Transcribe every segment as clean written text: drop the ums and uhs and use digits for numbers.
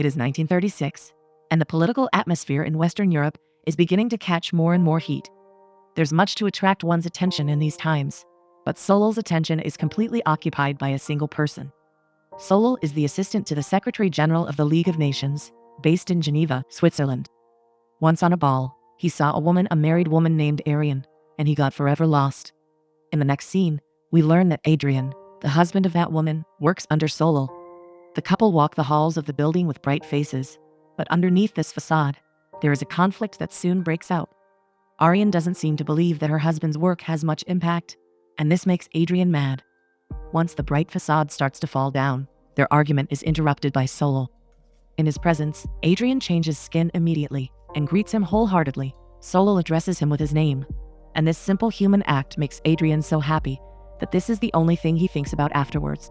It is 1936, and the political atmosphere in Western Europe is beginning to catch more and more heat. There's much to attract one's attention in these times, but Solol's attention is completely occupied by a single person. Solol is the assistant to the Secretary General of the League of Nations, based in Geneva, Switzerland. Once on a ball, he saw a married woman named Ariane, and he got forever lost. In the next scene, we learn that Adrien, the husband of that woman, works under Solol. The couple walk the halls of the building with bright faces, but underneath this facade, there is a conflict that soon breaks out. Ariane doesn't seem to believe that her husband's work has much impact, and this makes Adrien mad. Once the bright facade starts to fall down, their argument is interrupted by Solol. In his presence, Adrien changes skin immediately and greets him wholeheartedly. Solol addresses him with his name, and this simple human act makes Adrien so happy that this is the only thing he thinks about afterwards.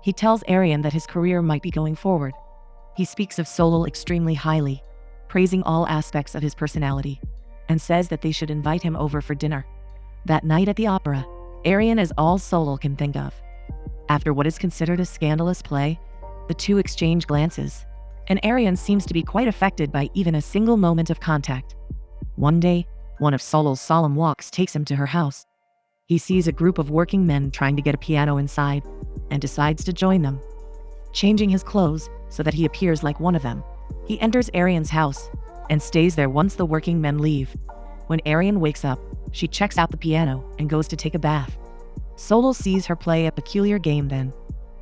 He tells Ariane that his career might be going forward. He speaks of Solol extremely highly, praising all aspects of his personality, and says that they should invite him over for dinner. That night at the opera, Ariane is all Solol can think of. After what is considered a scandalous play, the two exchange glances, and Ariane seems to be quite affected by even a single moment of contact. One day, one of Solol's solemn walks takes him to her house. He sees a group of working men trying to get a piano inside, and decides to join them. Changing his clothes so that he appears like one of them, he enters Ariane's house and stays there once the working men leave. When Ariane wakes up, she checks out the piano and goes to take a bath. Solol sees her play a peculiar game then.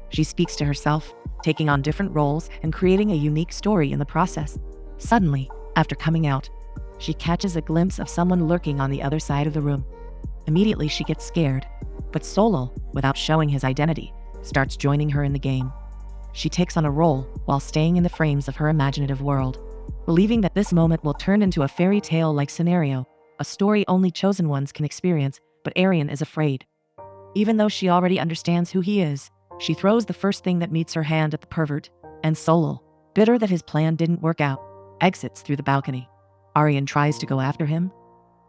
She speaks to herself, taking on different roles and creating a unique story in the process. Suddenly, after coming out, she catches a glimpse of someone lurking on the other side of the room. Immediately she gets scared, but Solol, without showing his identity, starts joining her in the game. She takes on a role while staying in the frames of her imaginative world, believing that this moment will turn into a fairy tale-like scenario, a story only chosen ones can experience, but Ariane is afraid. Even though she already understands who he is, she throws the first thing that meets her hand at the pervert, and Solol, bitter that his plan didn't work out, exits through the balcony. Ariane tries to go after him,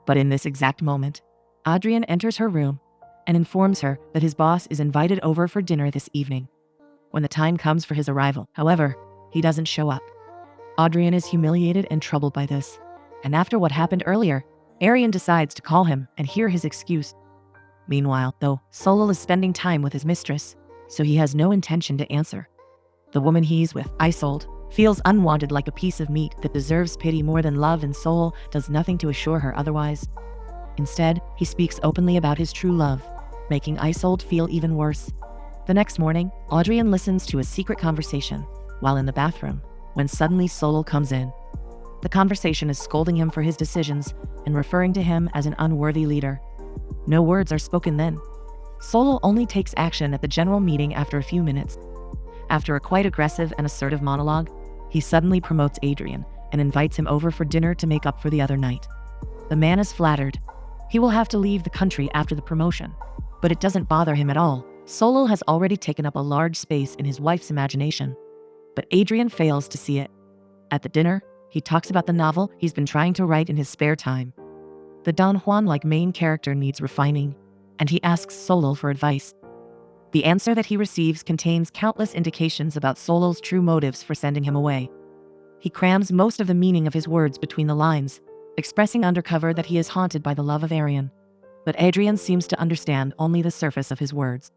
but in this exact moment, Adrien enters her room and informs her that his boss is invited over for dinner this evening. When the time comes for his arrival, however, he doesn't show up. Adrien is humiliated and troubled by this, and after what happened earlier, Ariane decides to call him and hear his excuse. Meanwhile, though, Solol is spending time with his mistress, so he has no intention to answer. The woman he's with, Isolde, feels unwanted like a piece of meat that deserves pity more than love, and Solol does nothing to assure her otherwise. Instead, he speaks openly about his true love, making Isolde feel even worse. The next morning, Adrien listens to a secret conversation while in the bathroom, when suddenly Solol comes in. The conversation is scolding him for his decisions and referring to him as an unworthy leader. No words are spoken then. Solol only takes action at the general meeting after a few minutes. After a quite aggressive and assertive monologue, he suddenly promotes Adrien and invites him over for dinner to make up for the other night. The man is flattered. He will have to leave the country after the promotion, but it doesn't bother him at all. Solol has already taken up a large space in his wife's imagination, but Adrien fails to see it. At the dinner, he talks about the novel he's been trying to write in his spare time. The Don Juan-like main character needs refining, and he asks Solol for advice. The answer that he receives contains countless indications about Solol's true motives for sending him away. He crams most of the meaning of his words between the lines, expressing undercover that he is haunted by the love of Ariane. But Adrien seems to understand only the surface of his words.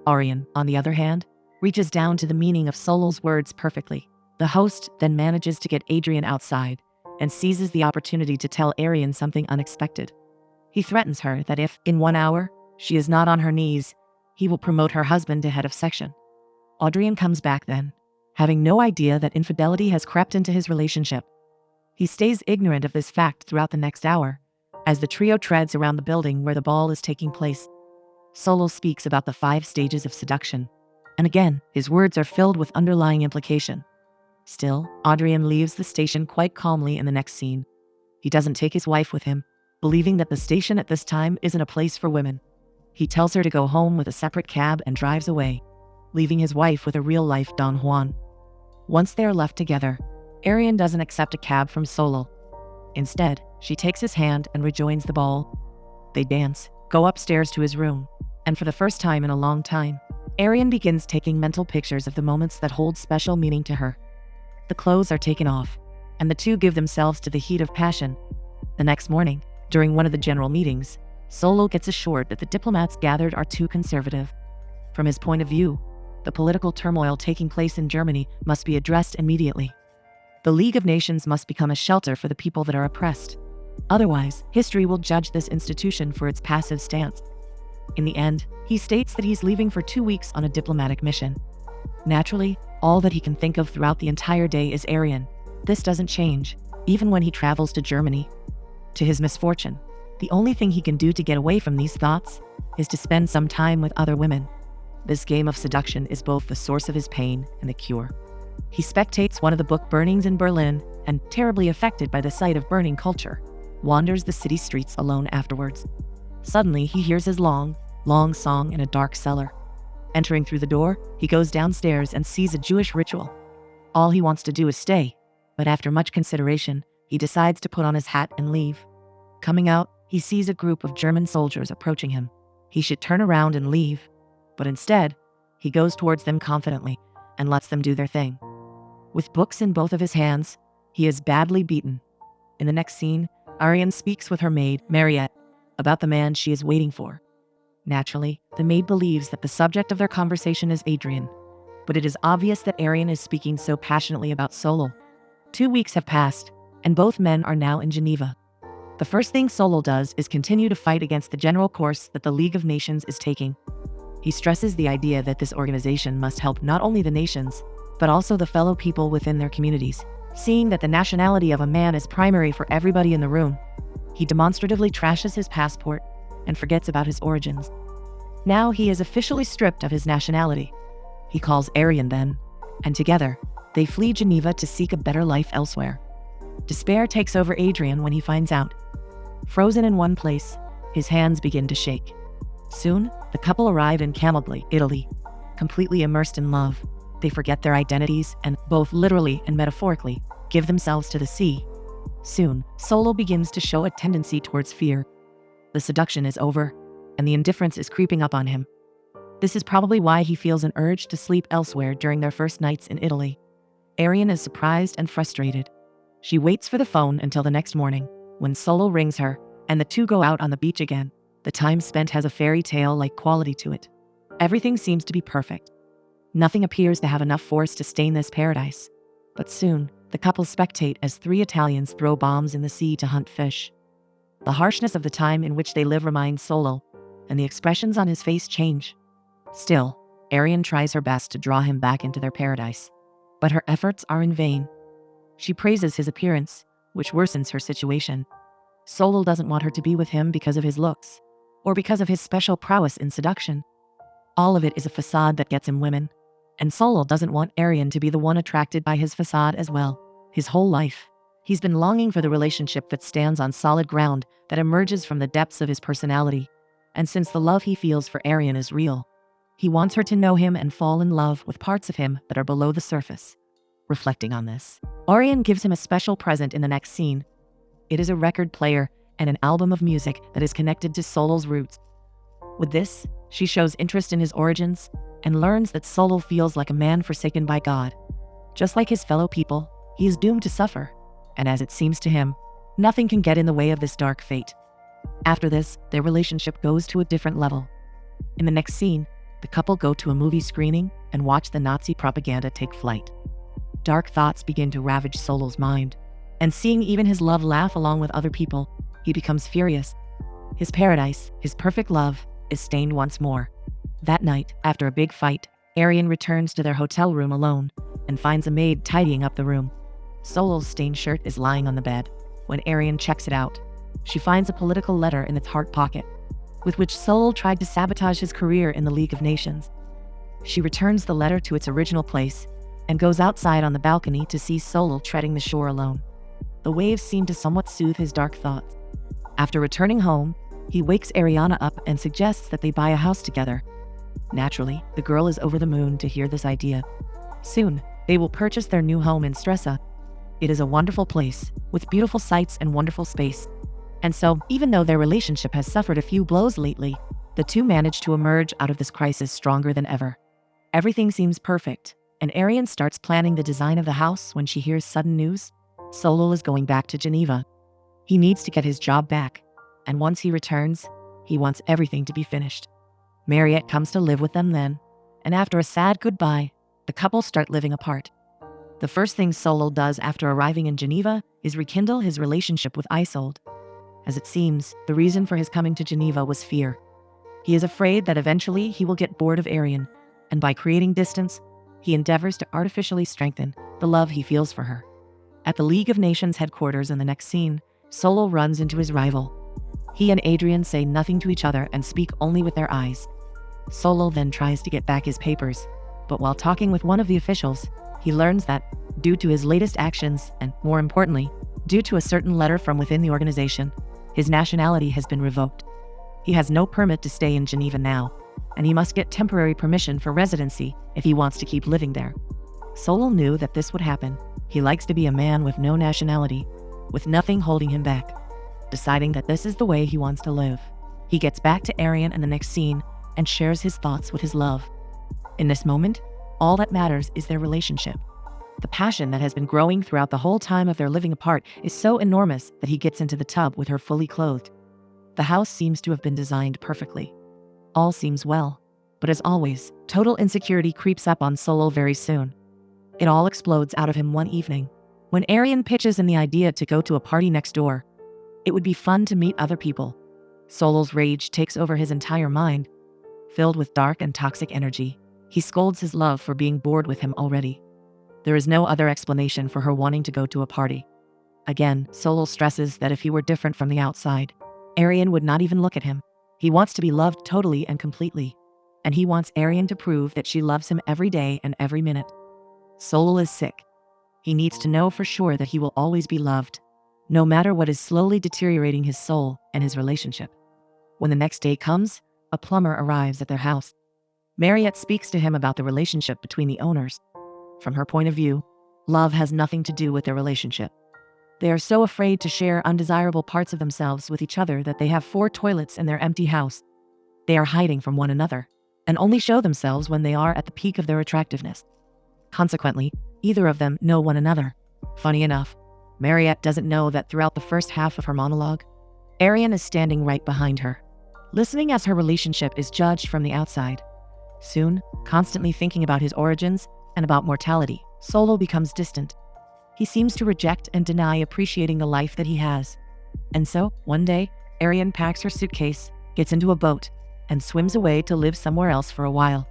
Ariane, on the other hand, reaches down to the meaning of Solol's words perfectly. The host then manages to get Adrien outside and seizes the opportunity to tell Ariane something unexpected. He threatens her that if, in 1 hour, she is not on her knees, he will promote her husband to head of section. Adrien comes back then, having no idea that infidelity has crept into his relationship. He stays ignorant of this fact throughout the next hour, as the trio treads around the building where the ball is taking place. Solol speaks about the 5 stages of seduction, and again, his words are filled with underlying implication. Still, Adrien leaves the station quite calmly in the next scene. He doesn't take his wife with him, believing that the station at this time isn't a place for women. He tells her to go home with a separate cab and drives away, leaving his wife with a real-life Don Juan. Once they are left together, Ariane doesn't accept a cab from Solol. Instead, she takes his hand and rejoins the ball. They dance, go upstairs to his room, and for the first time in a long time, Ariane begins taking mental pictures of the moments that hold special meaning to her. the clothes are taken off, and the two give themselves to the heat of passion. The next morning, during one of the general meetings, Solo gets assured that the diplomats gathered are too conservative. From his point of view, the political turmoil taking place in Germany must be addressed immediately. The League of Nations must become a shelter for the people that are oppressed. Otherwise, history will judge this institution for its passive stance. In the end, he states that he's leaving for 2 weeks on a diplomatic mission. Naturally, all that he can think of throughout the entire day is Arian. This doesn't change, even when he travels to Germany. To his misfortune, the only thing he can do to get away from these thoughts is to spend some time with other women. This game of seduction is both the source of his pain and the cure. He spectates one of the book burnings in Berlin and, terribly affected by the sight of burning culture, wanders the city streets alone afterwards. Suddenly, he hears his long, long song in a dark cellar. Entering through the door, he goes downstairs and sees a Jewish ritual. All he wants to do is stay, but after much consideration, he decides to put on his hat and leave. Coming out, he sees a group of German soldiers approaching him. He should turn around and leave, but instead, he goes towards them confidently and lets them do their thing. With books in both of his hands, he is badly beaten. In the next scene, Arian speaks with her maid, Mariette, about the man she is waiting for. Naturally, the maid believes that the subject of their conversation is Adrian, but it is obvious that Arian is speaking so passionately about Solo. 2 weeks have passed, and both men are now in Geneva. The first thing Solo does is continue to fight against the general course that the League of Nations is taking. He stresses the idea that this organization must help not only the nations, but also the fellow people within their communities, seeing that the nationality of a man is primary for everybody in the room. He demonstratively trashes his passport and forgets about his origins. Now he is officially stripped of his nationality. He calls Arian then, and together, they flee Geneva to seek a better life elsewhere. Despair takes over Adrian when he finds out. Frozen in one place, his hands begin to shake. Soon, the couple arrive in Camogli, Italy. Completely immersed in love, they forget their identities and, both literally and metaphorically, give themselves to the sea. Soon, Solo begins to show a tendency towards fear. The seduction is over, and the indifference is creeping up on him. This is probably why he feels an urge to sleep elsewhere during their first nights in Italy. Arian is surprised and frustrated. She waits for the phone until the next morning, when Solo rings her, and the two go out on the beach again. The time spent has a fairy tale-like quality to it. Everything seems to be perfect. Nothing appears to have enough force to stain this paradise. But soon, the couple spectate as 3 Italians throw bombs in the sea to hunt fish. The harshness of the time in which they live reminds Solo, and the expressions on his face change. Still, Arian tries her best to draw him back into their paradise, but her efforts are in vain. She praises his appearance, which worsens her situation. Solo doesn't want her to be with him because of his looks, or because of his special prowess in seduction. All of it is a facade that gets him women, and Solo doesn't want Arian to be the one attracted by his facade as well. His whole life, he's been longing for the relationship that stands on solid ground, that emerges from the depths of his personality. And since the love he feels for Arian is real, he wants her to know him and fall in love with parts of him that are below the surface. Reflecting on this, Arian gives him a special present in the next scene. It is a record player and an album of music that is connected to Solo's roots. With this, she shows interest in his origins and learns that Solo feels like a man forsaken by God. Just like his fellow people, he is doomed to suffer, and as it seems to him, nothing can get in the way of this dark fate. After this, their relationship goes to a different level. In the next scene, the couple go to a movie screening and watch the Nazi propaganda take flight. Dark thoughts begin to ravage Solo's mind, and seeing even his love laugh along with other people, he becomes furious. His paradise, his perfect love, is stained once more. That night, after a big fight, Arian returns to their hotel room alone and finds a maid tidying up the room. Solo's stained shirt is lying on the bed. When Arian checks it out, she finds a political letter in its heart pocket, with which Solo tried to sabotage his career in the League of Nations. She returns the letter to its original place and goes outside on the balcony to see Solo treading the shore alone. The waves seem to somewhat soothe his dark thoughts. After returning home, he wakes Ariana up and suggests that they buy a house together. Naturally, the girl is over the moon to hear this idea. Soon, they will purchase their new home in Stresa. It is a wonderful place, with beautiful sights and wonderful space. And so, even though their relationship has suffered a few blows lately, the two manage to emerge out of this crisis stronger than ever. Everything seems perfect, and Arian starts planning the design of the house when she hears sudden news. Solol is going back to Geneva. He needs to get his job back, and once he returns, he wants everything to be finished. Mariette comes to live with them then, and after a sad goodbye, the couple start living apart. The first thing Solol does after arriving in Geneva is rekindle his relationship with Isolde. As it seems, the reason for his coming to Geneva was fear. He is afraid that eventually he will get bored of Arian, and by creating distance, he endeavors to artificially strengthen the love he feels for her. At the League of Nations headquarters in the next scene, Solol runs into his rival. He and Adrian say nothing to each other and speak only with their eyes. Solol then tries to get back his papers, but while talking with one of the officials, he learns that, due to his latest actions and, more importantly, due to a certain letter from within the organization, his nationality has been revoked. He has no permit to stay in Geneva now, and he must get temporary permission for residency if he wants to keep living there. Solol knew that this would happen. He likes to be a man with no nationality, with nothing holding him back. Deciding that this is the way he wants to live, he gets back to Arian in the next scene and shares his thoughts with his love. In this moment, all that matters is their relationship. The passion that has been growing throughout the whole time of their living apart is so enormous that he gets into the tub with her fully clothed. The house seems to have been designed perfectly. All seems well, but as always, total insecurity creeps up on Solol very soon. It all explodes out of him one evening, when Arian pitches in the idea to go to a party next door. It would be fun to meet other people. Solol's rage takes over his entire mind. Filled with dark and toxic energy, he scolds his love for being bored with him already. There is no other explanation for her wanting to go to a party. Again, Solol stresses that if he were different from the outside, Arian would not even look at him. He wants to be loved totally and completely, and he wants Arian to prove that she loves him every day and every minute. Solol is sick. He needs to know for sure that he will always be loved, no matter what is slowly deteriorating his soul and his relationship. When the next day comes, a plumber arrives at their house. Mariette speaks to him about the relationship between the owners. From her point of view, love has nothing to do with their relationship. They are so afraid to share undesirable parts of themselves with each other that they have 4 toilets in their empty house. They are hiding from one another, and only show themselves when they are at the peak of their attractiveness. Consequently, either of them know one another. Funny enough, Mariette doesn't know that throughout the first half of her monologue, Arian is standing right behind her, listening as her relationship is judged from the outside. Soon, constantly thinking about his origins and about mortality, Solol becomes distant. He seems to reject and deny appreciating the life that he has. And so, one day, Arian packs her suitcase, gets into a boat, and swims away to live somewhere else for a while.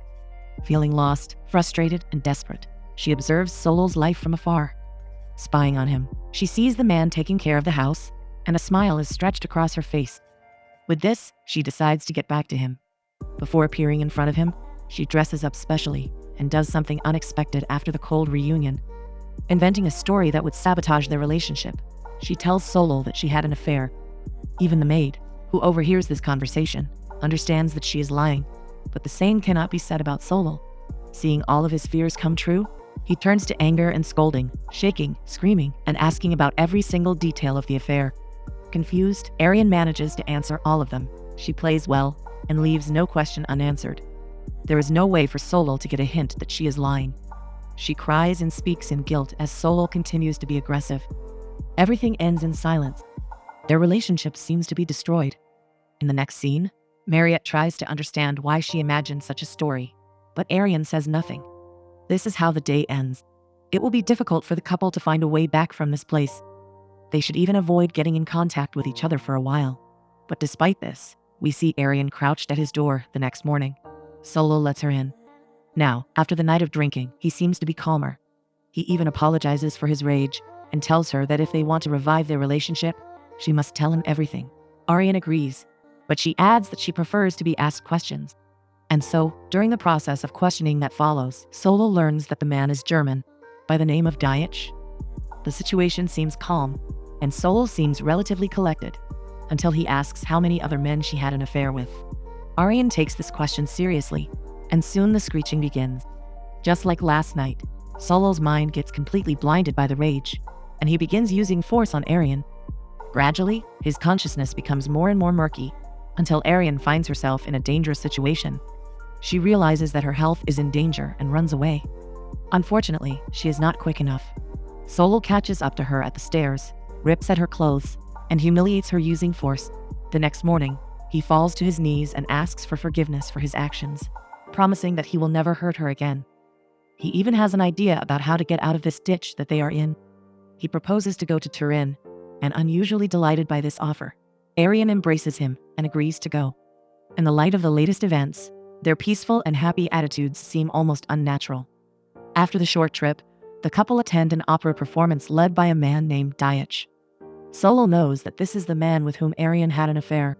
Feeling lost, frustrated, and desperate, she observes Solol's life from afar. Spying on him, she sees the man taking care of the house, and a smile is stretched across her face. With this, she decides to get back to him. Before appearing in front of him, she dresses up specially and does something unexpected after the cold reunion. Inventing a story that would sabotage their relationship, she tells Solol that she had an affair. Even the maid, who overhears this conversation, understands that she is lying, but the same cannot be said about Solol. Seeing all of his fears come true, he turns to anger and scolding, shaking, screaming, and asking about every single detail of the affair. Confused, Arian manages to answer all of them. She plays well and leaves no question unanswered. There is no way for Solol to get a hint that she is lying. She cries and speaks in guilt as Solol continues to be aggressive. Everything ends in silence. Their relationship seems to be destroyed. In the next scene, Mariette tries to understand why she imagined such a story, but Arian says nothing. This is how the day ends. It will be difficult for the couple to find a way back from this place. They should even avoid getting in contact with each other for a while. But despite this, we see Arian crouched at his door the next morning. Solol lets her in. Now, after the night of drinking, he seems to be calmer. He even apologizes for his rage and tells her that if they want to revive their relationship, she must tell him everything. Arian agrees, but she adds that she prefers to be asked questions. And so, during the process of questioning that follows, Solol learns that the man is German, by the name of Dietsch. The situation seems calm, and Solol seems relatively collected, until he asks how many other men she had an affair with. Arian takes this question seriously, and soon the screeching begins. Just like last night, Solol's mind gets completely blinded by the rage, and he begins using force on Arian. Gradually, his consciousness becomes more and more murky, until Arian finds herself in a dangerous situation. She realizes that her health is in danger and runs away. Unfortunately, she is not quick enough. Solol catches up to her at the stairs, rips at her clothes, and humiliates her using force. The next morning, he falls to his knees and asks for forgiveness for his actions, promising that he will never hurt her again. He even has an idea about how to get out of this ditch that they are in. He proposes to go to Turin, and unusually delighted by this offer, Arian embraces him and agrees to go. In the light of the latest events, their peaceful and happy attitudes seem almost unnatural. After the short trip, the couple attend an opera performance led by a man named Diach. Solol knows that this is the man with whom Arian had an affair.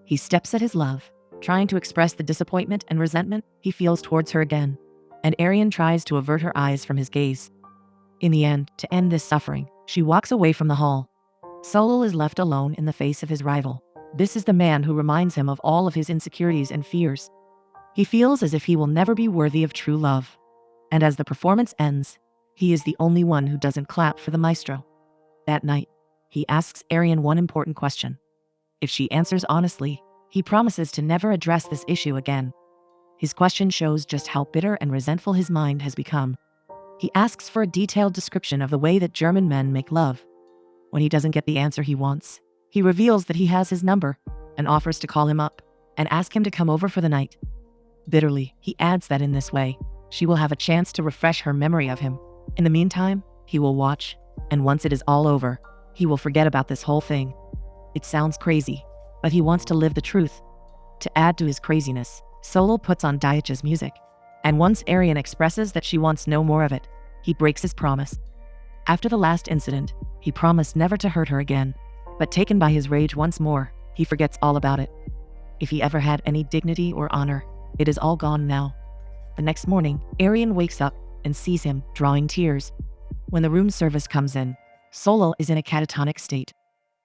He steps at his love, trying to express the disappointment and resentment he feels towards her again, and Arian tries to avert her eyes from his gaze. In the end, to end this suffering, she walks away from the hall. Solol is left alone in the face of his rival. This is the man who reminds him of all of his insecurities and fears. He feels as if he will never be worthy of true love. And as the performance ends, he is the only one who doesn't clap for the maestro. That night, he asks Arian one important question. If she answers honestly, he promises to never address this issue again. His question shows just how bitter and resentful his mind has become. He asks for a detailed description of the way that German men make love. When he doesn't get the answer he wants, he reveals that he has his number and offers to call him up and ask him to come over for the night. Bitterly, he adds that in this way, she will have a chance to refresh her memory of him. In the meantime, he will watch, and once it is all over, he will forget about this whole thing. It sounds crazy, but he wants to live the truth. To add to his craziness, Solol puts on Diach's music, and once Arian expresses that she wants no more of it, he breaks his promise. After the last incident, he promised never to hurt her again, but taken by his rage once more, he forgets all about it. If he ever had any dignity or honor, it is all gone now. The next morning, Arian wakes up and sees him drawing tears. When the room service comes in, Solol is in a catatonic state.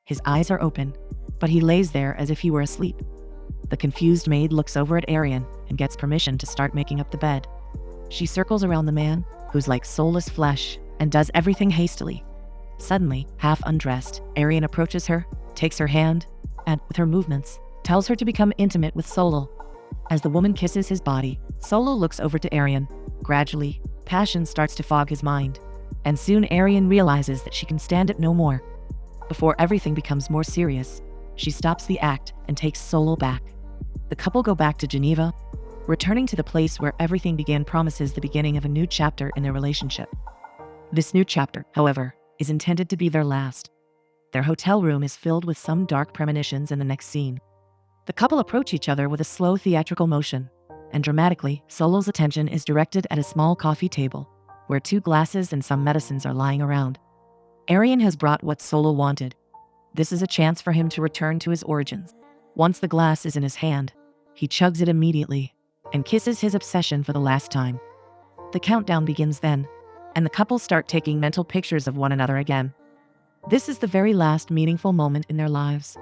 His eyes are open, but he lays there as if he were asleep. The confused maid looks over at Arian and gets permission to start making up the bed. She circles around the man, who's like soulless flesh, and does everything hastily. Suddenly, half undressed, Arian approaches her, takes her hand, and, with her movements, tells her to become intimate with Solol. As the woman kisses his body, Solol looks over to Arian. Gradually, passion starts to fog his mind, and soon Arian realizes that she can stand it no more. Before everything becomes more serious, she stops the act and takes Solol back. The couple go back to Geneva. Returning to the place where everything began promises the beginning of a new chapter in their relationship. This new chapter, however, is intended to be their last. Their hotel room is filled with some dark premonitions in the next scene. The couple approach each other with a slow theatrical motion, and dramatically, Solol's attention is directed at a small coffee table, where 2 glasses and some medicines are lying around. Arian has brought what Solol wanted. This is a chance for him to return to his origins. Once the glass is in his hand, he chugs it immediately and kisses his obsession for the last time. The countdown begins then, and the couple start taking mental pictures of one another again. This is the very last meaningful moment in their lives.